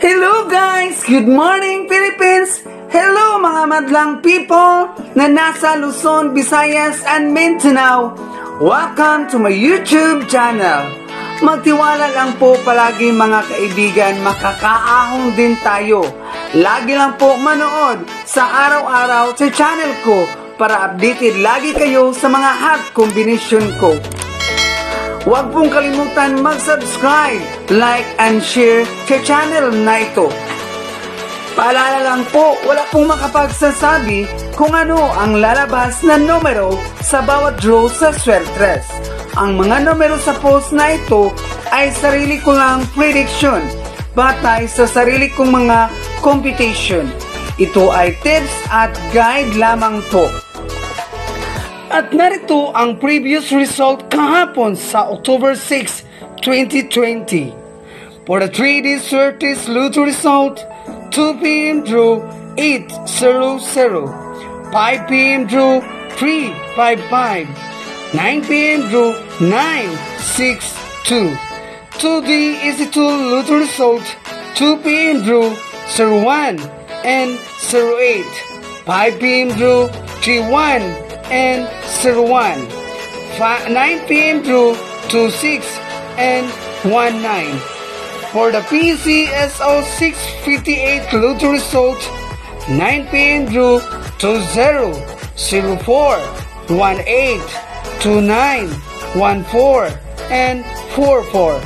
Hello guys! Good morning Philippines! Hello mga madlang people na nasa Luzon, Visayas, and Mindanao! Welcome to my YouTube channel! Magtiwala lang po palagi mga kaibigan, makakaahon din tayo. Lagi lang po manood sa araw-araw sa channel ko para updated lagi kayo sa mga hot combination ko. Huwag pong kalimutan mag-subscribe, like, and share sa channel na ito. Paalala lang po, wala pong makapagsasabi kung ano ang lalabas na numero sa bawat draw sa Swertres. Ang mga numero sa post na ito ay sarili ko lang prediction, batay sa sarili kong mga computation. Ito ay tips at guide lamang po. At narito ang previous result kahapon sa October 6, 2020. For the 3D Swertres Lotto result, 2 p.m. draw 800, 5 p.m. draw 355, 9 p.m. draw 962. 2D EZ2 Lotto result, 2 p.m. draw 01 and 08, 5 p.m. draw 31 and 01, 9 p.m. draw 26 and 19. For the PCSO 658 Lotto result, 9 p.m. draw 20, 04, 18, 29, 14, and 44.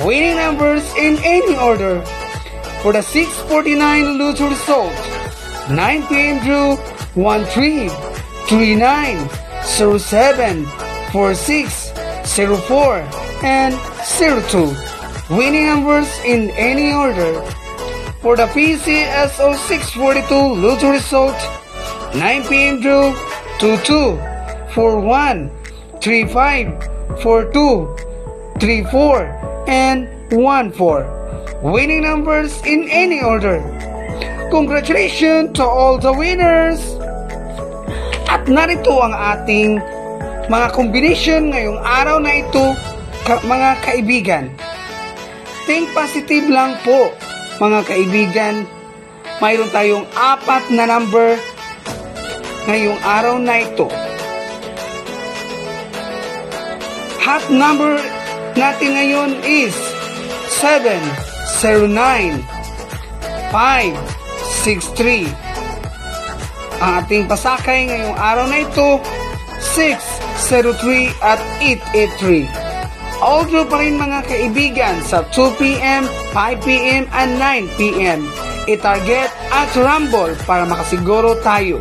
Winning numbers in any order. For the 649 Lotto result, 9 p.m. draw 13, 39, 07, 46, 04, and 02. Winning numbers in any order. For the PCSO 642 Lotto result, 9 p.m. draw 22, 41, 35, 42, 34, and 14. Winning numbers in any order. Congratulations to all the winners! At narito ang ating mga combination ngayong araw na ito, mga kaibigan. Think positive lang po, mga kaibigan. Mayroon tayong 4 na number ngayong araw na ito. Hot number natin ngayon is 709, 563. Ang ating pasakay ngayong araw na ito, 603 at 883. All draw pa rin mga kaibigan sa 2 p.m., 5 p.m. and 9 p.m. I-target at rumble para makasiguro tayo.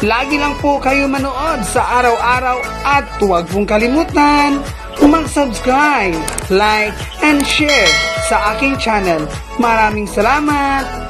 Lagi lang po kayo manood sa araw-araw at huwag pong kalimutan mag-subscribe, like, and share sa aking channel. Maraming salamat!